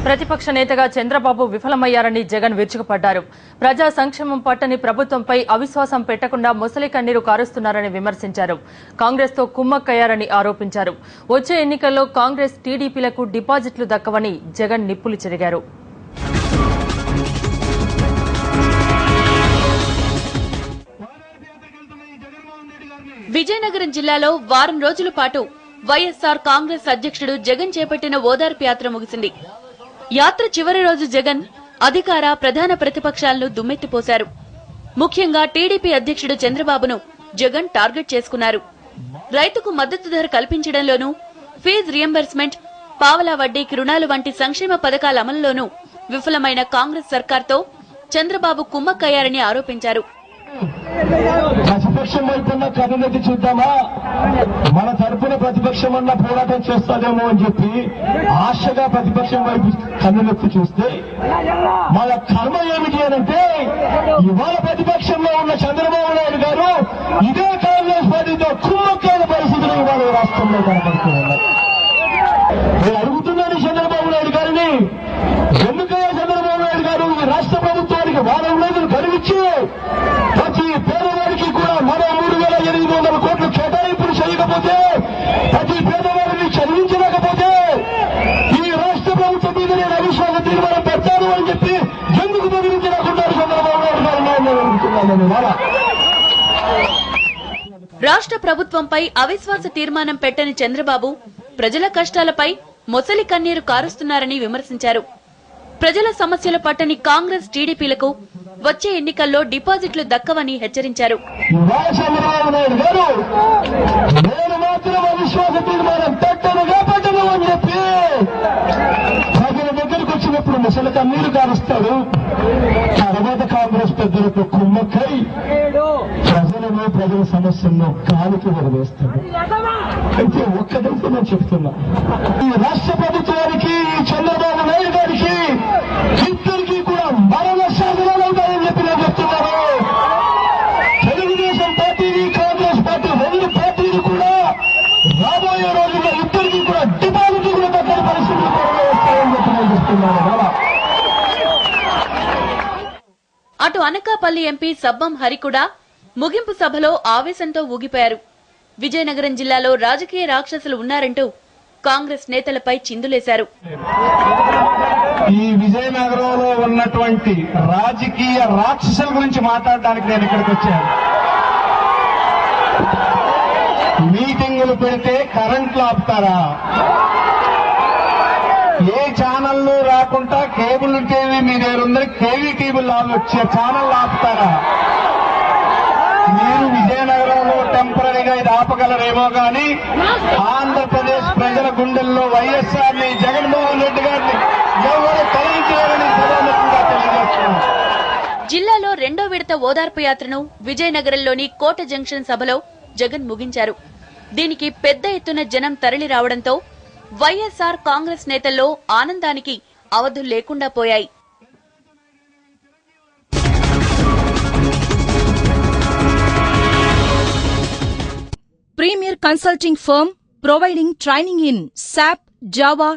ప్రతిపక్ష నేతగా చంద్రబాబు విఫలమయ్యారని జగన్ విరుచుకుపడ్డారు. ప్రజా సంక్షేమం పట్టని ప్రభుత్వంపై అవిశ్వాసం పెట్టకుండా ముసలి కన్నీరు కారుస్తున్నారని విమర్శించారు. కాంగ్రెస్ తో కుమ్మక్కయ్యారని ఆరోపించారు. వచ్చే ఎన్నికల్లో కాంగ్రెస్ టీడీపీలకు డిపాజిట్లు దక్కవని జగన్ నిప్పులు చెరిగారు. విజయనగరం జిల్లాలో వారం రోజుల పాటు వైఎస్సార్ కాంగ్రెస్ అధ్యక్షుడు జగన్ చేపట్టిన ఓదార్పు యాత్ర ముగిసింది. యాత్ర చివరి రోజు జగన్ అధికార ప్రధాన ప్రతిపక్షాలను దుమ్మెత్తిపోశారు. ముఖ్యంగా టీడీపీ అధ్యక్షుడు చంద్రబాబును జగన్ టార్గెట్ చేసుకున్నారు. రైతుకు మద్దతు ధర కల్పించడంలోనూ, ఫీజు రియంబర్స్మెంట్, పావలా వడ్డీకి రుణాలు వంటి సంక్షేమ పథకాల అమలులోనూ విఫలమైన కాంగ్రెస్ సర్కార్తో చంద్రబాబు కుమ్మక్కయ్యారని ఆరోపించారు. ప్రతిపక్షం వైపున్న కనునెత్తి చూద్దామా, మన తరపున ప్రతిపక్షం అన్న పోరాటం చేస్తాదేమో అని చెప్పి ఆశగా ప్రతిపక్షం వైపు కన్నులెత్తి చూస్తే మన కర్మ ఏమిటి అనంటే, ఇవాళ ప్రతిపక్షంలో ఉన్న చంద్రబాబు నాయుడు గారు ఇదే కాంగ్రెస్ పార్టీతో కుమ్మక్కైన పరిస్థితులు ఇవాళ రాష్ట్రంలో కనపడుతున్నాయి. నేను అడుగుతున్నాను చంద్రబాబు నాయుడు గారిని, ఎందుకయ్యా చంద్రబాబు నాయుడు గారు ఈ రాష్ట్ర ప్రభుత్వానికి వారం రోజులు గడువిచ్చి ప్రతి పేదవాడికి కూడా మరో 3,800 కోట్లు కేటాయింపులు చేయకపోతే, ప్రతి పేదవాడిని చదివించలేకపోతే ఈ రాష్ట్ర ప్రభుత్వం మీద నేను అవిశ్వాస తీర్మానం పెడతాను అని చెప్పి ఎందుకు బెదిరించలేకున్నారు చంద్రబాబు నాయుడు గారు? నేను అడుగుతున్నాను. రాష్ట్ర ప్రభుత్వంపై అవిశ్వాస తీర్మానం పెట్టని చంద్రబాబు ప్రజల కష్టాలపై మొసలి కన్నీరు కారుస్తున్నారని విమర్శించారు. ప్రజల సమస్యలు పట్టని కాంగ్రెస్ టీడీపీలకు వచ్చే ఎన్నికల్లో డిపాజిట్లు దక్కవని హెచ్చరించారు. చంద్రబాబు నాయుడు గారు నేను మాత్రం అవిశ్వాస తీర్మానం పెట్టను అని చెప్పి ప్రజల దగ్గరకు వచ్చినప్పుడు ముసలి కన్నీరు కారుస్తాడు. తర్వాత కాంగ్రెస్ పెద్దలకు కుమ్మక్కై ప్రజలను, ప్రజల సమస్యలను కాలికి వదిలేస్తాడు. అయితే ఒక్కటైతే నేను చెప్తున్నా, ఈ రాష్ట్ర ప్రభుత్వానికి, ఈ చంద్రబాబు నాయుడు గారికి ఇద్దరికి కూడా మరణ సాధనాలు ఉంటాయని చెప్పి నేను చెప్తున్నాను. తెలుగుదేశం పార్టీని, కాంగ్రెస్ పార్టీ రెండు పార్టీలు కూడా రాబోయే రోజుల్లో ఇద్దరికి కూడా డిపాజిట్ కూడా దగ్గర పరిస్థితులు వస్తాయని చెప్పి నేను చెప్తున్నాను. అటు అనకాపల్లి ఎంపీ సబ్బం హరి కూడా ముగింపు సభలో ఆవేశంతో ఊగిపోయారు. విజయనగరం జిల్లాలో రాజకీయ రాక్షసులు ఉన్నారంటూ కాంగ్రెస్ నేతలపై చిందులేశారు. ఈ విజయనగరంలో ఉన్నటువంటి రాజకీయ రాక్షసుల గురించి మాట్లాడడానికి నేను ఇక్కడికి వచ్చాను. మీటింగులు పెడితే కరెంట్లు ఆపుతారా? ఏ ఛానల్లో రాకుండా కేబుల్ టీవీ మీ దగ్గర ఉందని కేవీ కేబుల్ వచ్చే ఛానల్ ఆపుతారా? మీరు విజయనగరంలో టెంపరీగా ఇది ఆపగలరేమో కానీ ఆంధ్రప్రదేశ్ ప్రజల గుండెల్లో వైఎస్ఆర్ ని, జగన్మోహన్ రెడ్డి గారిని ఎవరు తొలగించలేరని సభాముఖంగా తెలియజేస్తున్నారు. జిల్లాలో రెండో విడత ఓదార్పు యాత్రను విజయనగరంలోని కోట జంక్షన్ సభలో జగన్ ముగించారు. దీనికి పెద్ద ఎత్తున జనం తరలి రావడంతో వైఎస్ఆర్ కాంగ్రెస్ నేతల్లో ఆనందానికి అవధులు లేకుండా పోయాయి. Premier consulting firm providing training in SAP, Java,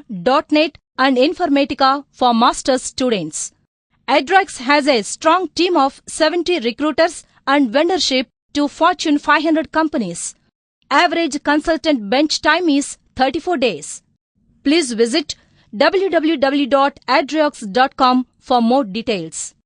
.NET and Informatica for master's students. Adrex has a strong team of 70 recruiters and vendorship to Fortune 500 companies. Average consultant bench time is 34 days. Please visit www.adrex.com for more details.